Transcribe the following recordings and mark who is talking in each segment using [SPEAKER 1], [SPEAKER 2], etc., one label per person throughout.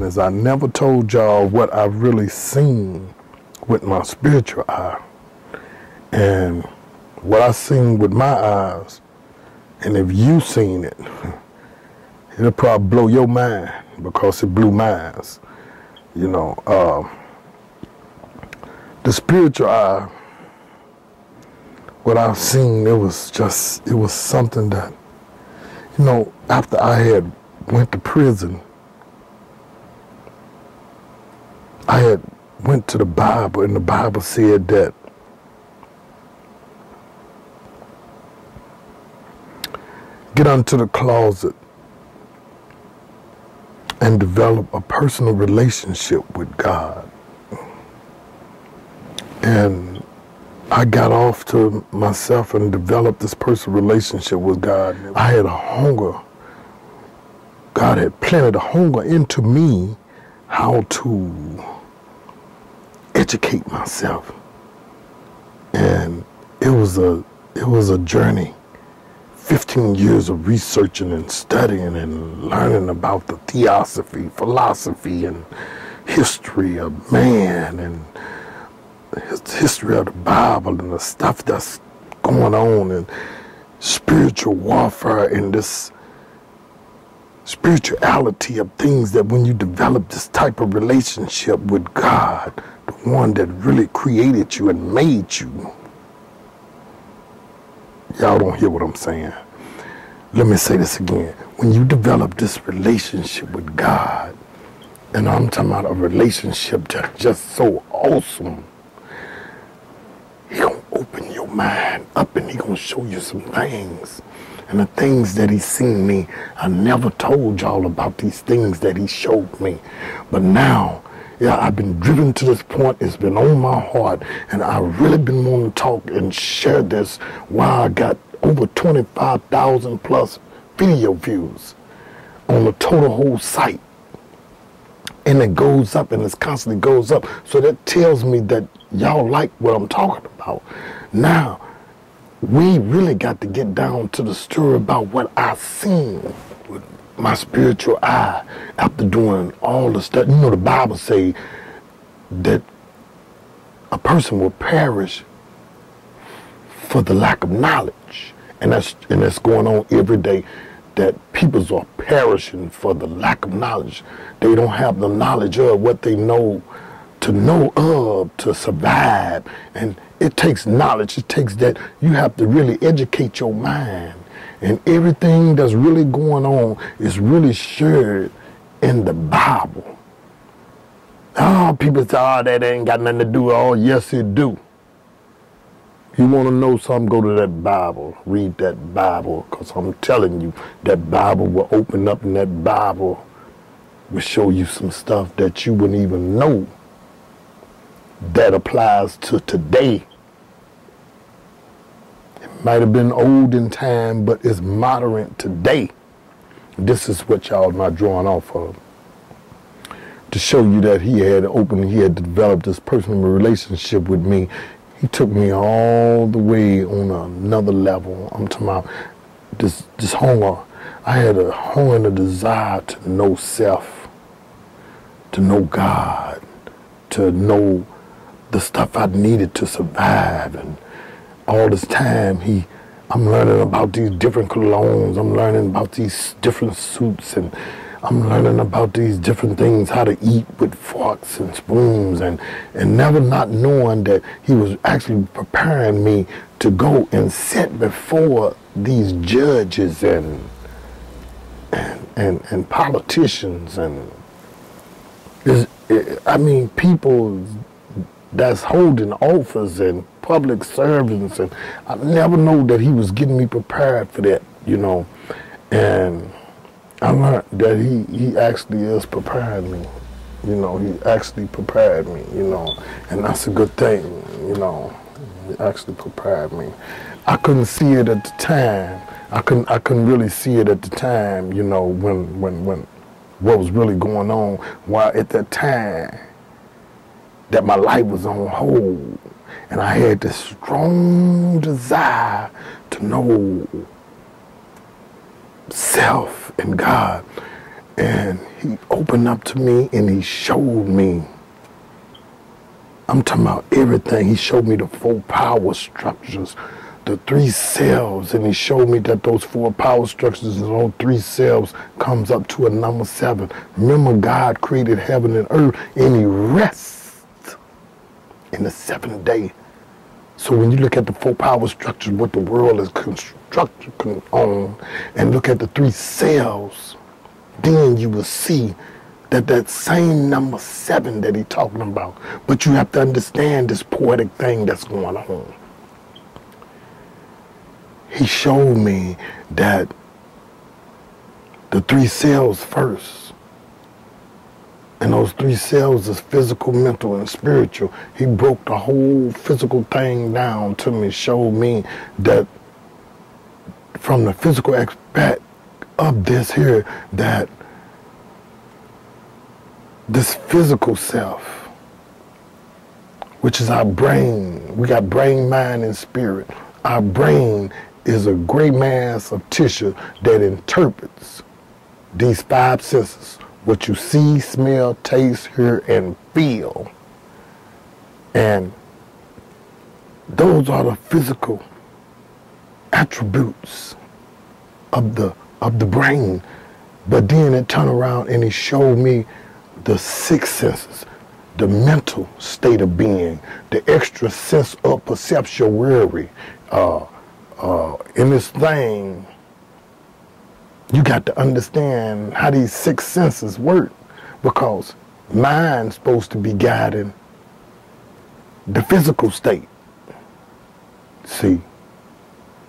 [SPEAKER 1] business. I never told y'all what I've really seen with my spiritual eye. And what I seen with my eyes, and if you seen it, it'll probably blow your mind because it blew mine. You know, the spiritual eye, what I've seen, it was something that, you know, after I had went to prison, I had went to the Bible, and the Bible said that get unto the closet and develop a personal relationship with God. And I got off to myself and developed this personal relationship with God. I had a hunger. God had planted a hunger into me how to educate myself. And it was a journey. 15 years of researching and studying and learning about the theosophy, philosophy, and history of man, and history of the Bible, and the stuff that's going on, and spiritual warfare, and this spirituality of things that when you develop this type of relationship with God, the one that really created you and made you. Y'all don't hear what I'm saying. Let me say this again. When you develop this relationship with God, and I'm talking about a relationship that's just so awesome, He gonna open your mind up and He gonna show you some things. And the things that He seen me, I never told y'all about these things that He showed me. But now, yeah, I've been driven to this point. It's been on my heart, and I've really been wanting to talk and share this while I got over 25,000 plus video views on the total whole site. And it goes up, and it constantly goes up. So that tells me that y'all like what I'm talking about. Now, we really got to get down to the story about what I seen with my spiritual eye after doing all the stuff. You know, the Bible say that a person will perish for the lack of knowledge. And that's going on every day, that people are perishing for the lack of knowledge. They don't have the knowledge of what they know to survive. And it takes knowledge. It takes that you have to really educate your mind. And everything that's really going on is really shared in the Bible. Oh, people say, oh, that ain't got nothing to do. Oh, yes, it do. You want to know something, go to that Bible. Read that Bible, because I'm telling you, that Bible will open up, and that Bible will show you some stuff that you wouldn't even know that applies to today. It might have been old in time, but it's modern today. This is what y'all not drawing off of. To show you that he had developed this personal relationship with me. He took me all the way on another level. I'm talking about this hunger. I had a hunger and a desire to know self, to know God, to know the stuff I needed to survive. And all this time, I'm learning about these different colognes. I'm learning about these different suits, and I'm learning about these different things, how to eat with forks and spoons, and never not knowing that he was actually preparing me to go and sit before these judges and politicians and people that's holding office and public servants, and I never know that he was getting me prepared for that, you know. And I learned that he actually is preparing me, you know. He actually prepared me, you know, and that's a good thing, you know. He actually prepared me. I couldn't see it at the time. I couldn't really see it at the time, you know, when what was really going on. While at that time that my life was on hold, and I had this strong desire to know self and God. And he opened up to me and he showed me. I'm talking about everything. He showed me the 4 power structures, the 3 cells, and he showed me that those 4 power structures and those 3 cells comes up to a number 7. Remember, God created heaven and earth, and he rests in the 7th day. So when you look at the 4 power structures, what the world is constructed on, and look at the 3 cells, then you will see that same number 7 that he's talking about. But you have to understand this poetic thing that's going on. He showed me that the 3 cells first, and those 3 cells is physical, mental, and spiritual. He broke the whole physical thing down to me, showed me that from the physical aspect of this here, that this physical self, which is our brain, we got brain, mind, and spirit. Our brain is a gray mass of tissue that interprets these 5 senses, what you see, smell, taste, hear, and feel. And those are the physical attributes of the brain. But then it turned around and it showed me the 6 senses, the mental state of being, the extra sense of perceptuary. In this thing, you got to understand how these 6 senses work, because mind's supposed to be guiding the physical state. See?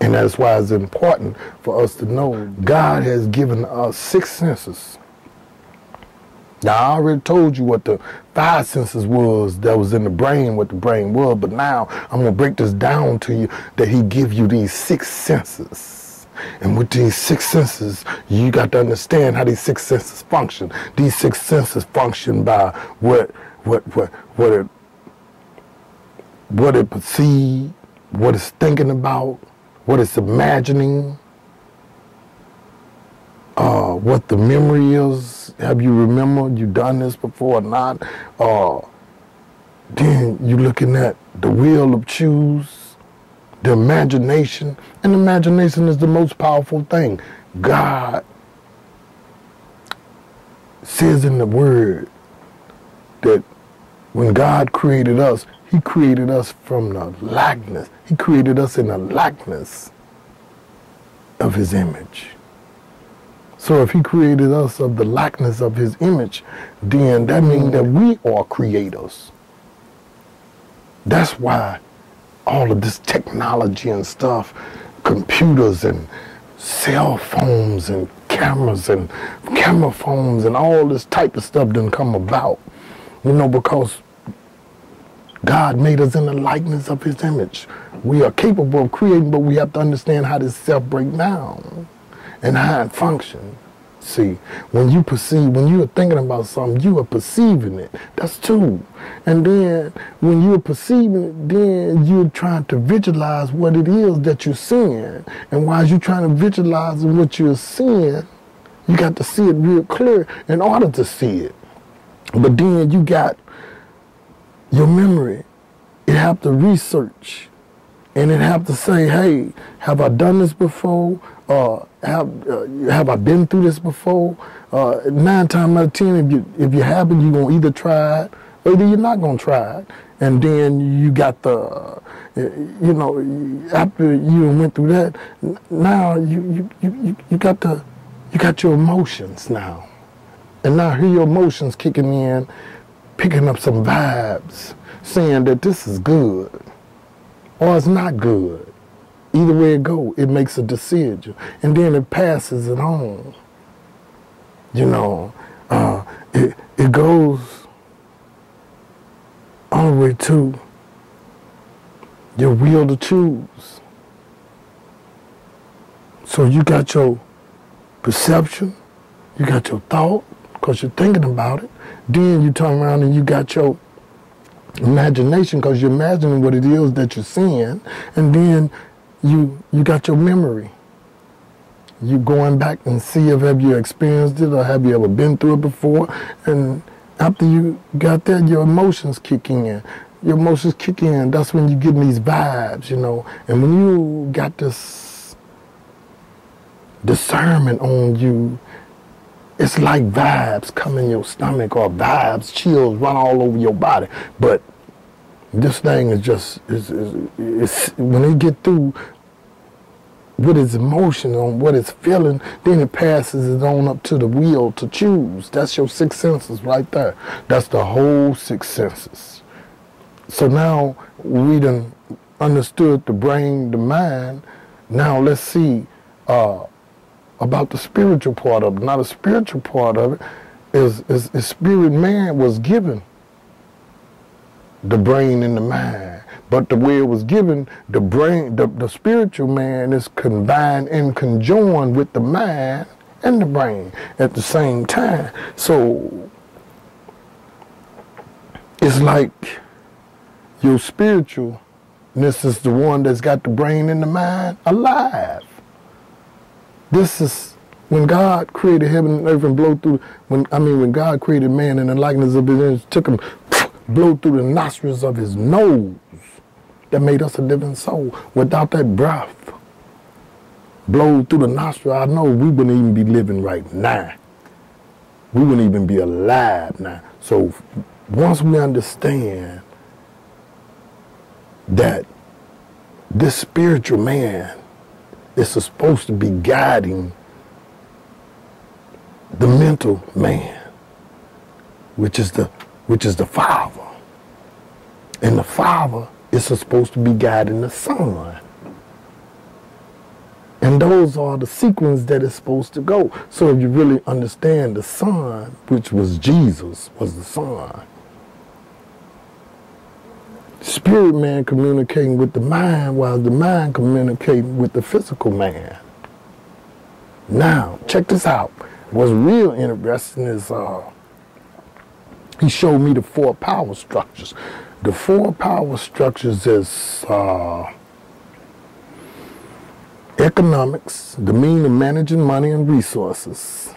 [SPEAKER 1] And that's why it's important for us to know God has given us 6 senses. Now, I already told you what the 5 senses was that was in the brain, what the brain was, but now I'm going to break this down to you, that he give you these 6 senses. And with these 6 senses, you got to understand how these 6 senses function. These 6 senses function by what it perceives, what it's thinking about, what it's imagining, what the memory is. Have you remembered you done this before or not? Then you're looking at the will of choose, the imagination. And imagination is the most powerful thing. God says in the word that when God created us, he created us from the likeness. He created us in the likeness of his image. So if he created us of the likeness of his image, then that means that we are creators. That's why all of this technology and stuff, computers and cell phones and cameras and camera phones and all this type of stuff didn't come about. You know, because God made us in the likeness of his image. We are capable of creating, but we have to understand how this self breaks down and how it functions. See, when you perceive, when you are thinking about something, you are perceiving it. That's 2. And then when you're perceiving it, then you're trying to visualize what it is that you're seeing. And while you're trying to visualize what you're seeing, you got to see it real clear in order to see it. But then you got your memory. It have to research. And it have to say, hey, have I done this before? Have I been through this before? 9 times out of 10, if you haven't, you're going to either try it or either you're not going to try it. And then you got the, you know, after you went through that, now you got your emotions now. And now here your emotions kicking in, picking up some vibes, saying that this is good or it's not good. Either way it go, it makes a decision. And then it passes it on. You know, it goes all the way to your will to choose. So you got your perception, you got your thought, because you're thinking about it. Then you turn around and you got your imagination, because you're imagining what it is that you're seeing. And then you got your memory. you going back and see if have you experienced it or have you ever been through it before. And after you got that, your emotions kick in. Your emotions kick in. That's when you get these vibes, you know. And when you got this discernment on you, it's like vibes come in your stomach or vibes, chills run all over your body. But this thing is just, it's when it get through with its emotion on what it's feeling, then it passes it on up to the will to choose. That's your six senses right there. That's the whole six senses. So now we done understood the brain, the mind. Now let's see about the spiritual part of it. Now the spiritual part of it is spirit man was given the brain and the mind. But the way it was given, the brain, the spiritual man is combined and conjoined with the mind and the brain at the same time. So it's like your spiritualness is the one that's got the brain and the mind alive. This is when God created heaven and earth and blow through, when God created man in the likeness of his image, took him, blow through the nostrils of his nose, that made us a living soul. Without that breath, blow through the nostril, I know we wouldn't even be living right now. We wouldn't even be alive now. So once we understand that this spiritual man is supposed to be guiding the mental man, which is the Father. And the Father is supposed to be guiding the Son. And those are the sequence that is supposed to go. So if you really understand the Son, which was Jesus, was the Son. Spirit man communicating with the mind while the mind communicating with the physical man. Now, check this out. What's real interesting is he showed me the four power structures. The four power structures is economics, the means of managing money and resources.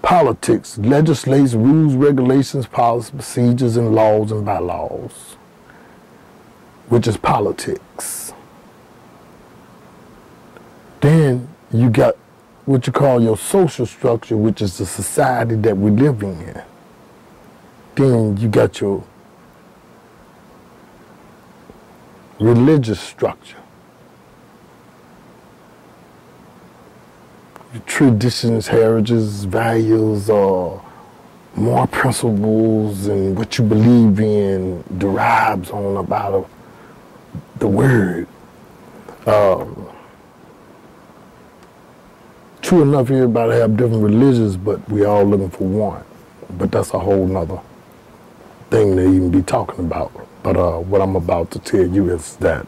[SPEAKER 1] Politics, legislation, rules, regulations, policies, procedures, and laws and bylaws, which is politics. Then you got what you call your social structure, which is the society that we're living in. Then you got your religious structure. Your traditions, heritages, values, moral principles, and what you believe in derives on about the word. True enough, everybody have different religions, but we all looking for one. But that's a whole nother thing to even be talking about. But what I'm about to tell you is that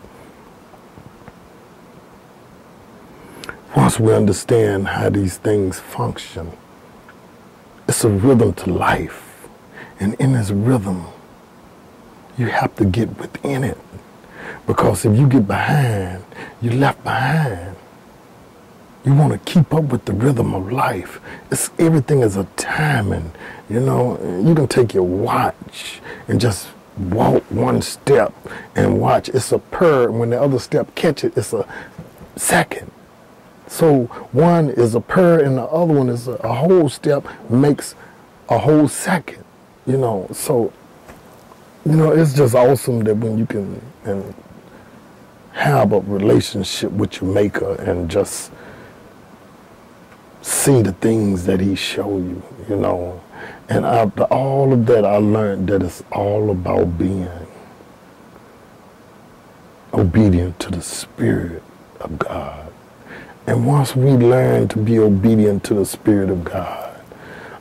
[SPEAKER 1] once we understand how these things function, it's a rhythm to life. And in this rhythm, you have to get within it. Because if you get behind, you're left behind. You want to keep up with the rhythm of life. Everything is a timing. You know, you can take your watch and just walk one step and watch. It's a purr. And when the other step catch it, it's a second. So one is a purr and the other one is a whole step makes a whole second. You know, so, you know, it's just awesome that when you can have a relationship with your maker and just see the things that he showed you, you know. And after all of that, I learned that it's all about being obedient to the Spirit of God. And once we learn to be obedient to the Spirit of God,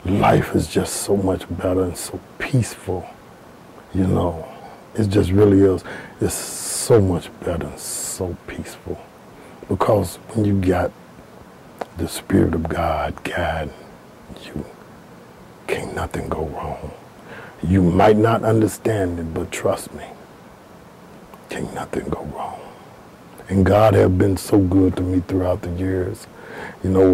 [SPEAKER 1] life is just so much better and so peaceful, you know. It just really is. It's so much better and so peaceful. Because when you got the Spirit of God guiding you, can't nothing go wrong. You might not understand it, but trust me, can't nothing go wrong. And God have been so good to me throughout the years. You know,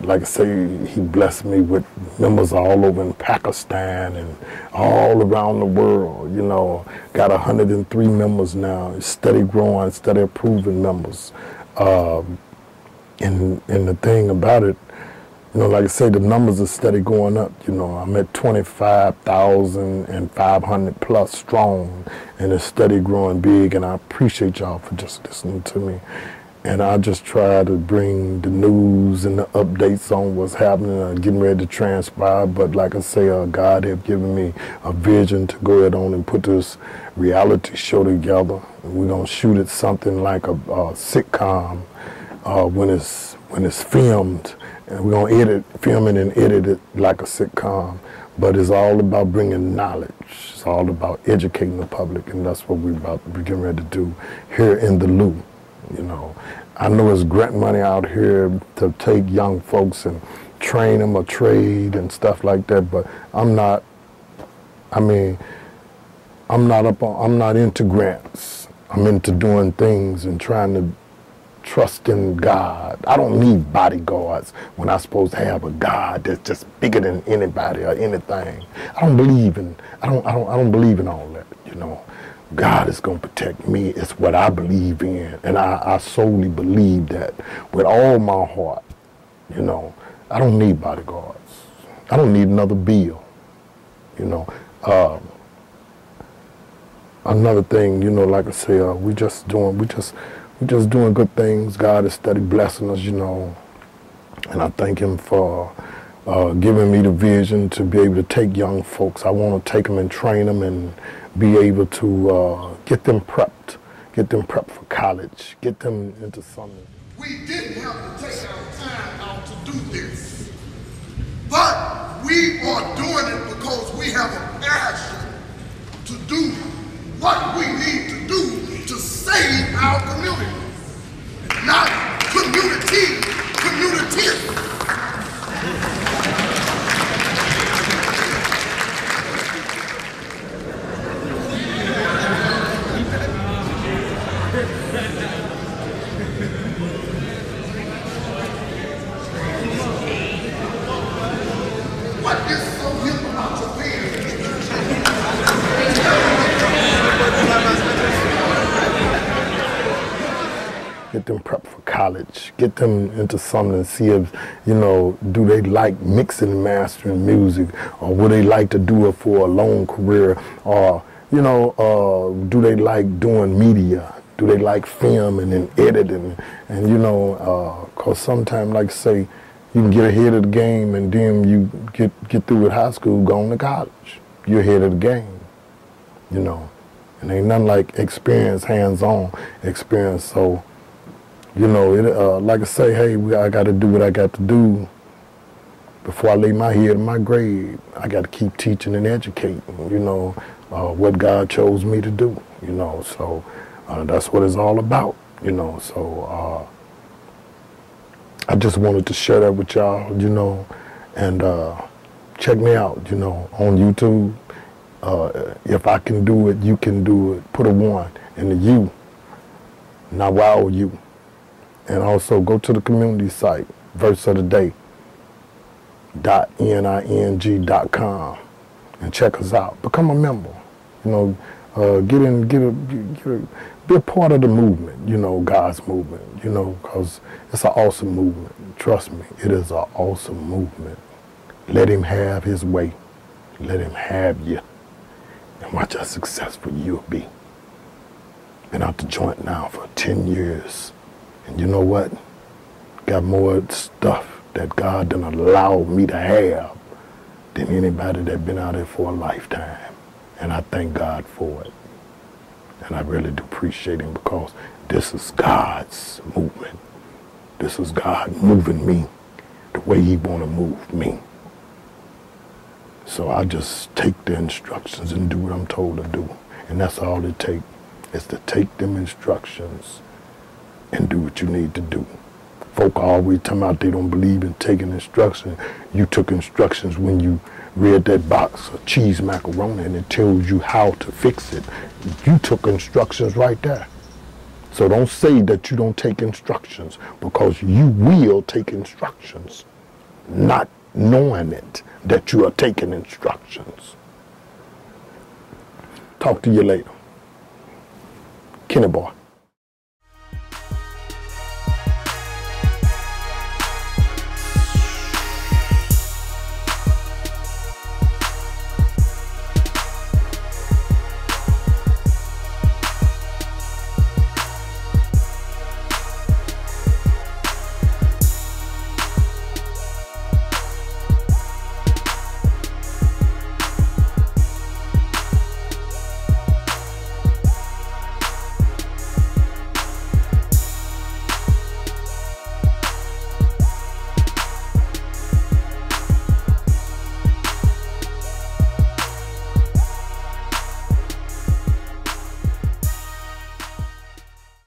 [SPEAKER 1] like I say, he blessed me with members all over in Pakistan and all around the world. You know, got 103 members now. It's steady growing, steady improving members. And the thing about it, you know, like I say, the numbers are steady going up. You know, I'm at 25,500 plus strong, and it's steady growing big. And I appreciate y'all for just listening to me. And I just try to bring the news and the updates on what's happening, getting ready to transpire. But like I say, God have given me a vision to go ahead on and put this reality show together. We're gonna shoot it something like a sitcom when it's filmed. And we're going to film it and edit it like a sitcom. But it's all about bringing knowledge. It's all about educating the public, and that's what we're getting ready to do here in the Lou. You know, I know it's grant money out here to take young folks and train them a trade and stuff like that, but I'm not into grants. I'm into doing things and trying to trust in God. I don't need bodyguards when I'm supposed to have a God that's just bigger than anybody or anything. I don't believe in all that, you know. God is going to protect me. It's what I believe in, and I solely believe that with all my heart. You know, I don't need bodyguards. I don't need another bill. You know, another thing, you know, like I say, we just doing good things. God is steady blessing us, you know, and I thank him for giving me the vision to be able to take young folks. I want to take them and train them and be able to get them prepped for college, get them into something.
[SPEAKER 2] We didn't have to take our time out to do this, but we are doing it because we have a passion to do what we need to do to save our community, not communities. What is so hip about Japan?
[SPEAKER 1] Get them prepped for college, get them into something and see if, you know, do they like mixing and mastering music, or would they like to do it for a long career, or, you know, do they like doing media? Do they like filming and editing? And you know, because sometimes, like say, you can get ahead of the game and then you get through with high school, going to college. You're ahead of the game, you know. And ain't nothing like experience, hands-on experience. So, you know, like I say, hey, I got to do what I got to do before I lay my head in my grave. I got to keep teaching and educating, you know, what God chose me to do, you know. So that's what it's all about, you know. So I just wanted to share that with y'all, you know, and check me out, you know, on YouTube. If I can do it, you can do it. Put a 1 in the U, not YOU. And also go to the community site, verseoftheday.ning.com, and check us out. Become a member, you know, be a part of the movement, you know, God's movement, you know, because it's an awesome movement. Trust me, it is an awesome movement. Let him have his way. Let him have you. And watch how successful you'll be. Been out the joint now for 10 years. And you know what? Got more stuff that God done allowed me to have than anybody that been out there for a lifetime. And I thank God for it. And I really do appreciate him, because this is God's movement. This is God moving me the way he want to move me. So I just take the instructions and do what I'm told to do. And that's all it takes, is to take them instructions and do what you need to do. Folk always talking about they don't believe in taking instructions. You took instructions when you read that box of cheese macaroni and it tells you how to fix it. You took instructions right there. So don't say that you don't take instructions, because you will take instructions, not knowing it, that you are taking instructions. Talk to you later. Kennyboy.